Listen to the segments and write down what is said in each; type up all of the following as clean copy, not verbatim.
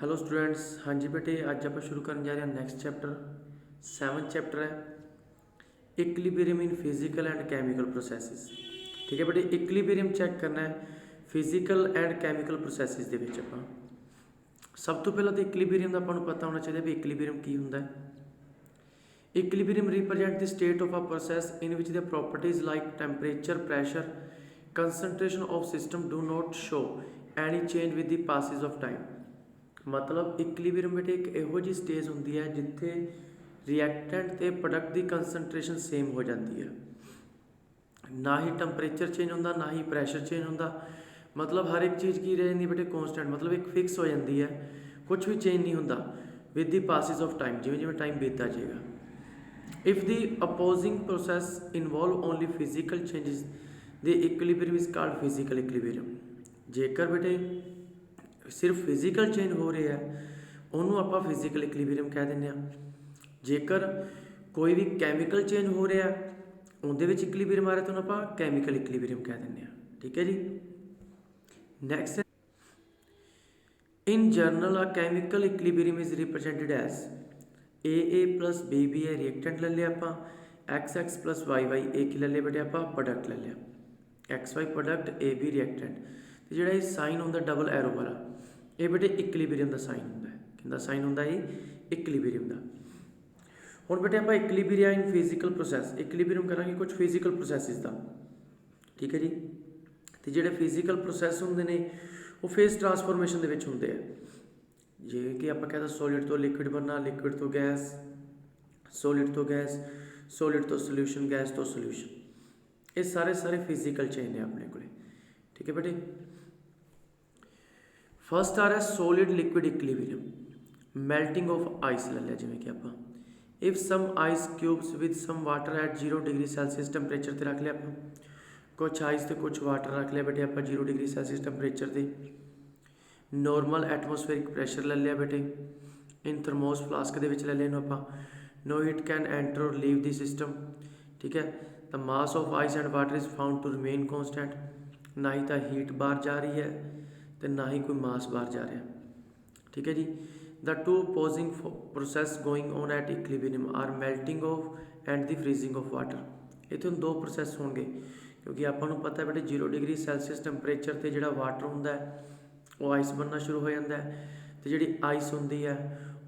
Hello students. हाँ जी बेटे, आज आप शुरू करने जा रहे हैं नेक्स्ट चैप्टर। 7th चैप्टर है equilibrium in physical and chemical processes. ठीक है बेटे, इक्विलिब्रियम चैक करना है फिजिकल एंड कैमिकल प्रोसैसेस ਦੇ ਵਿੱਚ। ਆਪਾਂ ਸਭ ਤੋਂ ਪਹਿਲਾਂ ਤਾਂ ਇਕੁਇਲਿਬਰੀਅਮ ਦਾ ਆਪਾਂ ਨੂੰ ਪਤਾ ਹੋਣਾ ਚਾਹੀਦਾ ਵੀ ਇਕੁਇਲਿਬਰੀਅਮ ਕੀ ਹੁੰਦਾ ਹੈ। Equilibrium represent the state of a process in ਵਿਚ the properties like temperature, pressure, concentration of system do not show any change with the passage of time। मतलब इक्विलिब्रियम बेटे एक ਇਹੋ ਜਿਹੀ ਸਟੇਜ ਹੁੰਦੀ ਹੈ ਜਿੱਥੇ ਰਿਐਕਟੈਂਟ ਤੇ ਪ੍ਰੋਡਕਟ ਦੀ ਕੰਸਨਟ੍ਰੇਸ਼ਨ ਸੇਮ ਹੋ ਜਾਂਦੀ ਹੈ। ਨਾ ਹੀ ਟੈਂਪਰੇਚਰ ਚੇਂਜ ਹੁੰਦਾ, ਨਾ ਹੀ ਪ੍ਰੈਸ਼ਰ ਚੇਂਜ ਹੁੰਦਾ। मतलब हर एक चीज़ की रह जाती बेटे कॉन्स्टेंट, मतलब एक फिक्स हो जाती है, कुछ भी चेंज नहीं होता with the passes of time, जिमें जिमें टाइम बीतता जाएगा। If the opposing process involve only physical changes the equilibrium is called physical equilibrium. जेकर बेटे सिर्फ फिजिकल चेंज हो रहा है उन्होंने आप फिजिकल इक्विलिब्रियम कह दें। जेकर कोई भी कैमिकल चेंज हो रहा है उनके इक्विलिब्रियम आ रहा तो आप कैमिकल इक्विलिब्रियम कह दें। ठीक है जी। Next, in general a chemical equilibrium is represented as A plus B है रिएक्टेंट ले लिया आप, एक्स प्लस वाई ए की ले लिया बेटे आप प्रोडक्ट ले लिया, X Y product A B reactant. तो जो साइन होंगे डबल एरो वाला ये बेटे इक्विलिब्रियम का साइन होंगे, कि साइन होंगे ये इक्विलिब्रियम का। हुण बेटे आप equilibrium in physical process equilibrium करांगे कुछ फिजिकल प्रोसैसिस का। ठीक है जी। तो जोड़े फिजिकल प्रोसैस होंगे ने वो फेस ट्रांसफॉर्मेशन के होंगे है। जिवें कि आप कहते सॉलिड तो लिक्विड बनना, लिक्विड तो गैस, सॉलिड तो गैस, सॉलिड तो सोल्यूशन, गैस तो सोल्यूशन, ये सारे सारे फिजिकल चेंज ने अपने को। ठीक है बेटे। फर्स्ट आ रहा है solid liquid equilibrium, melting of ice ले लिया। जिमें कि आप if some ice cubes with some water at 0 degree Celsius temperature से रख लिया, आप कुछ आइस तो कुछ वाटर रख लिया बेटे आप 0 डिग्री सैल्सियस टैंपरेचर से। नॉर्मल एटमोसफेरिक प्रैशर ले लिया बेटे, इन थर्मोस फ्लास्क के ले लिया आप। नो हीट कैन एंटर और लीव द सिस्टम। ठीक है। The mass of ice and water is found to remain constant. ना ही तो हीट बाहर जा रही है तो ना ही कोई मास बाहर जा रहा है। ठीक है जी। The two opposing process going on at equilibrium are melting of and the freezing of water. इतने दो प्रोसैस होंगे क्योंकि आपको पता है बेटे 0 डिग्री सैल्सियस टैंपरेचर से जो वाटर होंगे वो आइस बनना शुरू हो जाता है, तो जी आइस होंगी है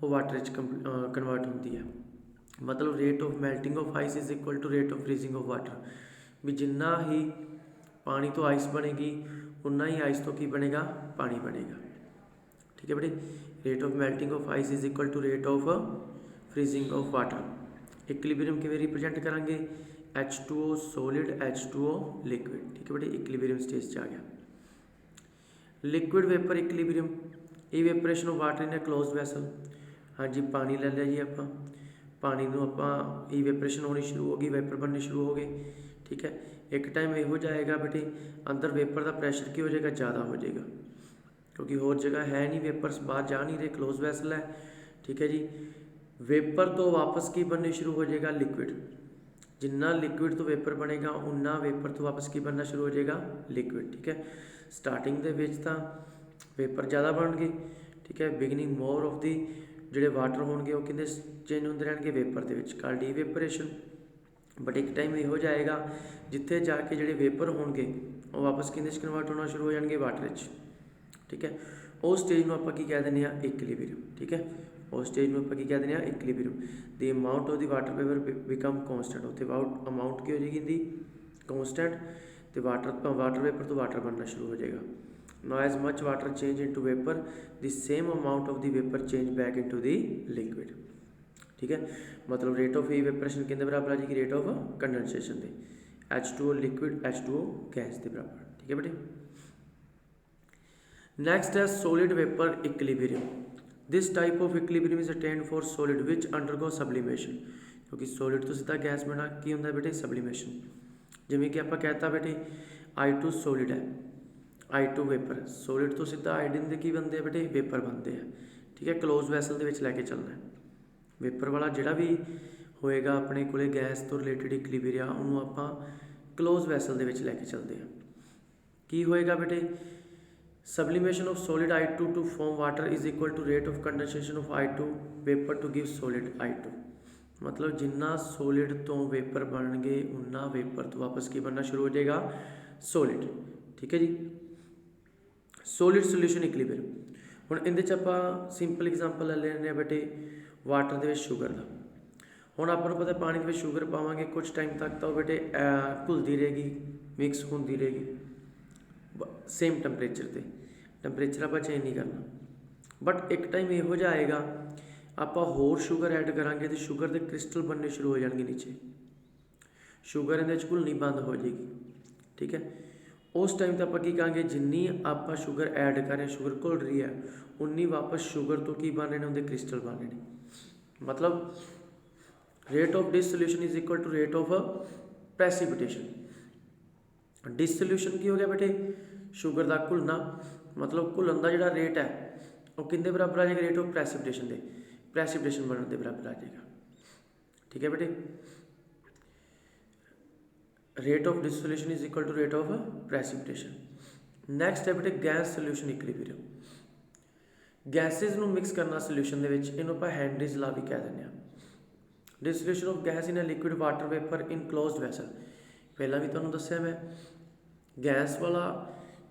वो वाटर कन्वर्ट होती है। मतलब rate of melting of ice is equal to rate of freezing of water. भी जिन्ना ही पानी तो आइस बनेगी उन्ना ही आइस तो की बनेगा, पानी बनेगा। ठीक है बेटे। Rate of melting of ice is equal to rate of freezing of water. Equilibrium किवें रिप्रजेंट करांगे, H2O सॉलिड, H2O लिक्विड। ठीक है बेटे, इक्विलिब्रियम स्टेज से आ गया। Liquid vapour equilibrium, evaporation of water in a closed vessel. हाँ जी, पानी ले लिया जी आप, पानी को आप इवेपोरेशन होनी शुरू हो गई, वेपर बनने शुरू हो गए। ठीक है। एक टाइम ये हो जाएगा बेटे अंदर वेपर का प्रैशर की हो जाएगा, ज़्यादा हो जाएगा क्योंकि होर जगह है नहीं, वेपर्स बाहर जा नहीं रहे, क्लोज वैसल है। ठीक है जी। वेपर तो वापस की बनने शुरू हो जाएगा लिक्विड। जिन्ना लिक्विड तो वेपर बनेगा उन्ना वेपर तो वापस की बनना शुरू हो जाएगा लिक्विड। ठीक है। स्टार्टिंग के वेपर ज़्यादा बन गए। ठीक है। बिगनिंग मोर ऑफ दी जोड़े वाटर होंगे वो कि चेंज होंगे रहेंगे वेपर के कॉल्ड इवेपोरेशन। बट एक टाइम ये हो जाएगा जिथे जाके जोड़े वेपर होंगे वो वापस कि कन्वर्ट होना शुरू हो जाएंगे वाटर। ठीक है। उस स्टेज में आप कह दें इक्विलिब्रियम। ठीक है। उस स्टेज में आप कह दें equilibrium. The amount of the water vapour become constant. उत्थे अमाउंट की हो जाएगी दी कॉन्स्टेंट, तो वाटर वेपर तो वाटर बनना शुरू हो जाएगा। Now as much water change into vapour the same amount of the vapour change back into the liquid. ठीक है। मतलब रेट ऑफ इवेपोरेशन कितने बराबर आ जाएगी, रेट ऑफ कंडेंसेशन के। H2O लिक्विड, H2O गैस के बराबर। ठीक है बेटे। नेक्स्ट है solid vapour equilibrium. This type of equilibrium is attend for solid which undergo sublimation. क्योंकि सॉलिड तो सीधा गैस बना की होंगे बेटे सब्लिमेशन। जिमें कि आप कहता बेटे I2 सॉलिड है, I2 वेपर। सॉलिड तो सीधा आयोडीन के की बनते हैं बेटे वेपर बनते हैं। ठीक है। क्लोज वैसल के लैके चलना है। वेपर वाला जोड़ा भी होएगा अपने को गैस तो रिलेटेड इक्विलिब्रियम उन्होंने आप क्लोज वैसल के लैके चलते हैं। की होएगा बेटे Sublimation of solid I2 to form water is equal to rate of condensation of I2 vapor to give solid I2। मतलब जिन्ना solid तो vapor बनणगे उन्ना vapor तो वापस की बनना शुरू हो जाएगा solid। ठीक है जी। solid solution equilibrium ਹੁਣ ਇਹਦੇ ਚ ਆਪਾਂ ਸਿੰਪਲ ਐਗਜ਼ਾਮਪਲ ਲੈ ਲੈਣੇ ਆ ਬੇਟੇ ਵਾਟਰ ਦੇ ਵਿੱਚ ਸ਼ੂਗਰ ਦਾ। ਹੁਣ ਆਪਾਂ ਨੂੰ ਪਤਾ ਪਾਣੀ ਦੇ ਵਿੱਚ ਸ਼ੂਗਰ ਪਾਵਾਂਗੇ ਕੁਝ ਟਾਈਮ ਤੱਕ ਤਾਂ ਉਹ ਬੇਟੇ ਘੁਲਦੀ ਰਹੇਗੀ ਮਿਕਸ ਹੁੰਦੀ ਰਹੇਗੀ सेम टैंपरेचर ते टैंपरेचर आप चेंज नहीं करना। बट एक टाइम यहो जिहा आएगा आप होर शुगर ऐड करांगे तो शुगर के क्रिस्टल बनने शुरू हो जाएंगे नीचे शुगर इहदे विच घुलनी बंद हो जाएगी। ठीक है उस टाइम तो आप की कहांगे जिन्नी आप शुगर ऐड कर रहे हैं शुगर घुल रही है उन्नी वापस शुगर तो की बन रहे हैं उनके क्रिस्टल बन रहे हैं। मतलब rate of dissolution is equal to rate of precipitation. Dissolution की हो गया बेटे शुगर का घुलना मतलब घुलन का जो रेट है वो कितने बराबर आ जाएगा रेट ऑफ प्रेसिपिटेशन के प्रेसिपिटेशन बनने के बराबर आ जाएगा। ठीक है बेटे rate of dissolution is equal to rate of precipitation. Next है बेटे गैस सोल्यूशन इक्विलिब्रियम। गैसेज को मिक्स करना सोल्यूशन के इन्हों आप हैंनरीज ला भी कह दें। Dissolution of gas in a liquid water vapour in closed vessel. पहला भी तुहानूं दस्सिया मैं गैस वाला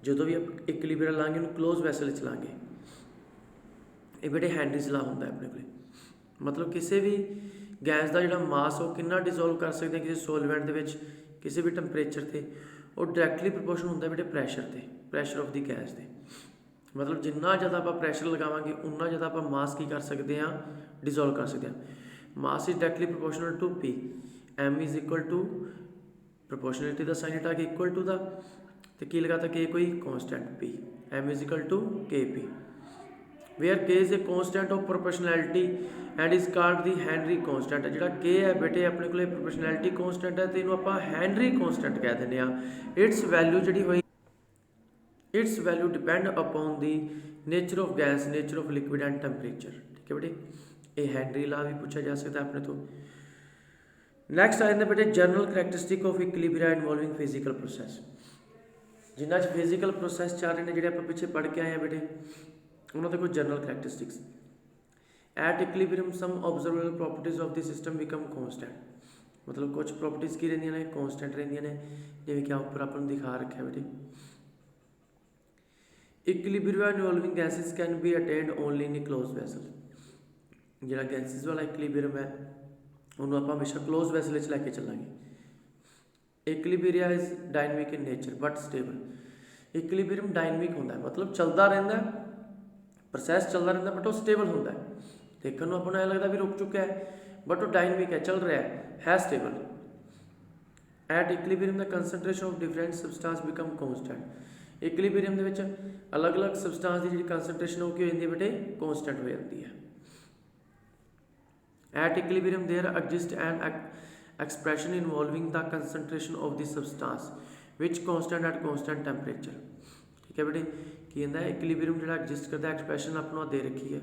जो भी इक्विलिब्रियम लाँगे उन्होंने क्लोज वैसल च लाँगे ये बेटे हैंनरीज ला होंदा है अपने को। मतलब किसी भी गैस का जो मास वो कितना डिजोल्व कर सकते हैं किसी सोलवेंट के किसी भी टैंपरेचर से और डायरैक्टली प्रोपोर्शन होंदा बेटे प्रैशर से प्रैशर ऑफ द गैस से। मतलब जिन्ना ज़्यादा आप प्रैशर लगावांगे उन्ना ज़्यादा आप मास की कर सकते हैं डिजोल्व कर सकते हैं। Mass is directly proportional to P M is equal to proportionality का साइन हटा के इक्वल टू दा तो की लगाता के कोई constant P M is equal to K P where K is a constant of proportionality and is called the Henry constant. जो के है बेटे अपने को प्रोपोर्शनैलिटी कॉन्स्टेंट है तो इन्हों आप हैनरी कॉन्स्टेंट कह दें। इट्स वैल्यू जी हुई it's value depend upon the nature of gas nature of liquid and temperature. ठीक है बेटे ये हैनरी ला भी पूछा जा सकता है अपने तो। नैक्सट आ जाता बेटे general characteristic of equilibrium involving physical process. Jinnah physical process चल रहे हैं जो आप पिछे पढ़ के आए हैं बेटे उन्होंने कुछ general characteristics. At equilibrium some observable properties of the system become constant. मतलब कुछ प्रॉपर्टीज की रही ने कॉन्स्टेंट रही ने जिवें कि ऊपर अपन दिखा रखा बेटे। Equilibrium involving gases can be attained only in closed vessel. जो गैसेज वाला इक्विलिब्रियम है उन्होंने आप हमेशा क्लोज वैसल लैके चलांगे। Equilibrium is dynamic in nature but stable. Equilibrium dynamic होंदा है मतलब चलता रहता है प्रोसैस चलता रहता बट वो स्टेबल होंदा है। देखने को अपना लगता भी रुक चुका है बट वो डायनमिक है चल रहा है stable. At equilibrium the concentration of different substance become constant. Equilibrium दे विच अलग अलग सबस्टांस की जी कंसनट्रेशन हो जाती है बेटे कॉन्स्टेंट हो जाती है। At equilibrium there exists an expression involving the concentration of the substance which constant at constant temperature। ठीक है बेटे की कहता है इक्विलिब्रियम जो एग्जिस्ट करता है एक्सप्रैशन अपना दे रखी है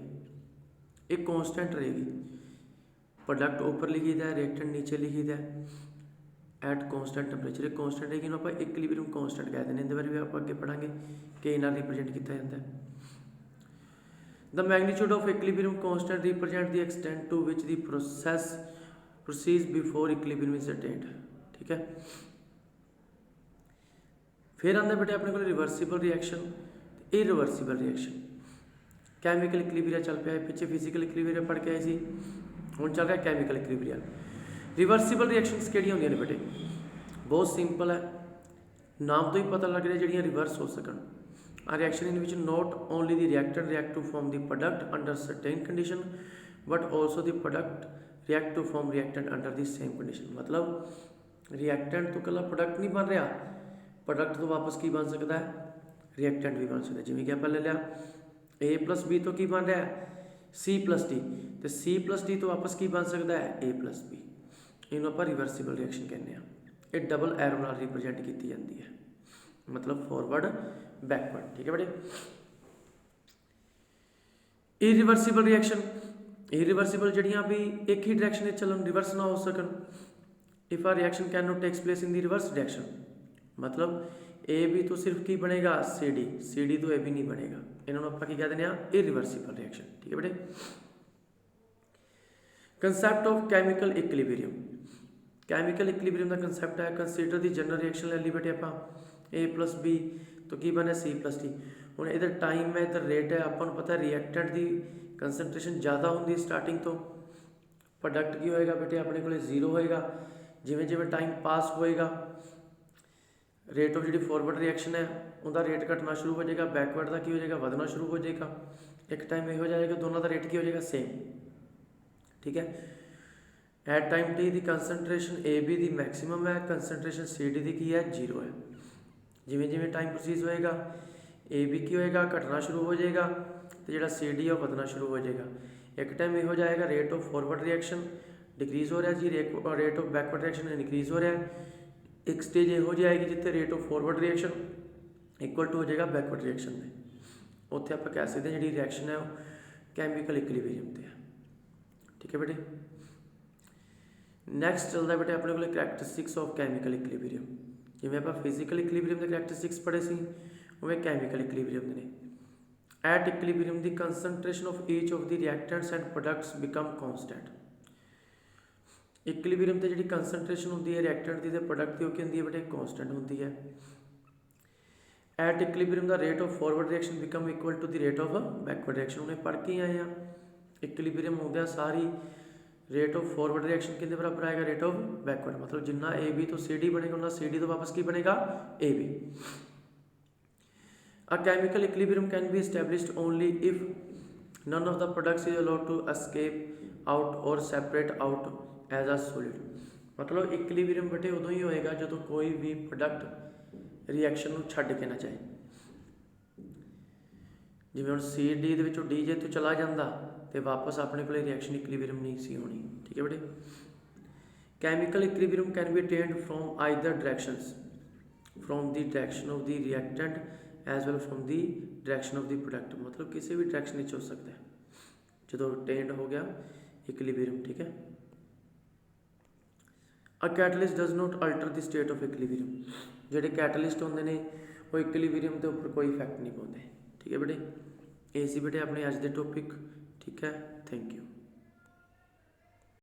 एक कॉन्स्टेंट रहेगी। प्रोडक्ट ऊपर लिखी है रिएक्टेंट नीचे लिखी है एट कॉन्स्टेंट टैंपरेचर एक कॉन्स्टेंट रहेगी आप इक्विलिब्रियम कॉन्स्टेंट कहते हैं। इहदे बारे भी आप अगे पढ़ांगे कि इन्हां रिप्रेजेंट किया जाता है। The magnitude of equilibrium constant represent the extent to which the process proceeds before equilibrium is attained। ठीक है फिर आंदा बेटे अपने को reversible reaction irreversible reaction. Chemical equilibrium चल पाया पिछे फिजिकल इक्विलिब्रियम पढ़ के आए सी हुण चल रहा कैमिकल इक्विलिब्रियम। रिवर्सिबल रिएक्शनस किहड़ियां होंदियां ने बेटे बहुत सिंपल है नाम तो ही पता लग रहा जिहड़ियां रिवर्स हो सकन। A reaction in which not only the reactant react to form the product under certain condition but also the product react to form reactant under the same condition। मतलब reactant तो कला product नहीं बन रहा product तो वापस की बन सकता है reactant भी बन सकता है। जिवें कि आप ले लिया A प्लस बी तो की बन रहा है C प्लस डी तो C प्लस डी तो वापस की बन सकता है A प्लस बी। इन्हों पर रिवर्सिबल रिएक्शन कहते हैं। ये डबल एरो नाल रिप्रेजेंट की जाती है मतलब फॉरवर्ड बैकवर्ड। ठीक है बेटे इरिवर्सिबल रिएक्शन इरिवर्सिबल जड़ियाँ भी एक ही डायरेक्शन में चलन रिवर्स ना हो सकन। If a reaction can not takes place in the reverse direction मतलब ए बी तो सिर्फ की बनेगा सी डी तो ए बी नहीं बनेगा, इन्होंने आप कह देने इरिवर्सिबल रिएक्शन। ठीक है बेटे। Concept of chemical equilibrium, chemical equilibrium का कंसैप्ट है कंसीडर दी जनरल रिएक्शन ले ली बेटे आप ए प्लस बी तो की बने सी प्लस डी। हुण इधर टाइम है इधर रेट है, अपन पता है रिएक्टेंट की कंसनट्रेशन ज़्यादा होंगी स्टार्टिंग तो प्रोडक्ट की होएगा बेटे अपने को जीरो होएगा, जिमें जिमें टाइम पास होएगा rate of the forward reaction है उनका रेट घटना शुरू हो जाएगा, बैकवर्ड का की हो जाएगा ਵਧਣਾ शुरू हो जाएगा। एक टाइम यह हो जाएगा दोनों का रेट की हो जाएगा सेम। ठीक है। एट टाइम टी की कंसनट्रेशन ए बी की मैक्सीमम है, कंसनट्रेशन सी डी की है जीरो है। जिमें जिमें टाइम प्रोसीज होएगा ए बी की होएगा घटना शुरू हो जाएगा तो जो सी डी है वह ਵਧਣਾ शुरू हो जाएगा। एक टाइम यह हो जाएगा rate of forward reaction decrease हो रहा है जी, rate of backward reaction increase हो रहा है। एक स्टेज ये हो जाएगी जितने rate of forward reaction equal to हो जाएगा बैकवर्ड रिएक्शन में, उत्थे आप कह सकते हैं जी रिएक्शन है वो कैमिकल इक्विलिब्रियम से है। ठीक है बेटे। नैक्सट चलता है बेटे अपने को करैक्टरिस्टिक्स ऑफ कैमिकल इक्विलिब्रियम, जिमें आप फिजिकल इक्विलिब्रियम के करैक्टरिस्टिक्स पढ़े सी उमें कैमिकल इक्विलिब्रियम ने। Eight equilibrium the concentration of each of the reactants and products become constant. Equilibrium से जी कंसनट्रेशन होंगी है रिएक्टेंट की प्रोडक्ट की होती है बेटे कॉन्सटेंट होती है। At equilibrium the rate of forward reaction become equal to the rate of backward reaction. उन्हें पढ़ के आए हैं इक्विलिब्रियम हो गया सारी रेट ऑफ फॉरवर्ड रिएक्शन कितने बराबर आएगा रेट ऑफ बैकवर्ड, मतलब जिन्ना ए बी तो सी डी बनेगा उन्ना सी डी तो वापस की बनेगा A B. A chemical equilibrium can be established only if none of the products is allowed to escape out और separate out as a solid. मतलब इक्विलिब्रियम बेटे उदों ही होएगा जो कोई भी प्रोडक्ट रिएक्शन को छड्ड के ना जाए। जिवें हुण सी डी दे विचों डी जे तो चला जाता तो वापस अपने को रिएक्शन इक्विलिब्रियम नहीं सी होनी। ठीक है बेटे। Chemical equilibrium can be attained from either directions, from the direction of the reactant as well from the direction of the product. मतलब किसी भी डायरेक्शन हो सकता है जो अटेन्ड हो गया इक्विलिब्रियम। ठीक है। A catalyst does not alter the state of equilibrium. जोड़े कैटलिस्ट होंगे ने वो इक्विलिब्रियम के उपर कोई इफैक्ट नहीं पाते। ठीक है बेटे। ये सी बेटे अपने अज के टॉपिक। ठीक है। Thank you.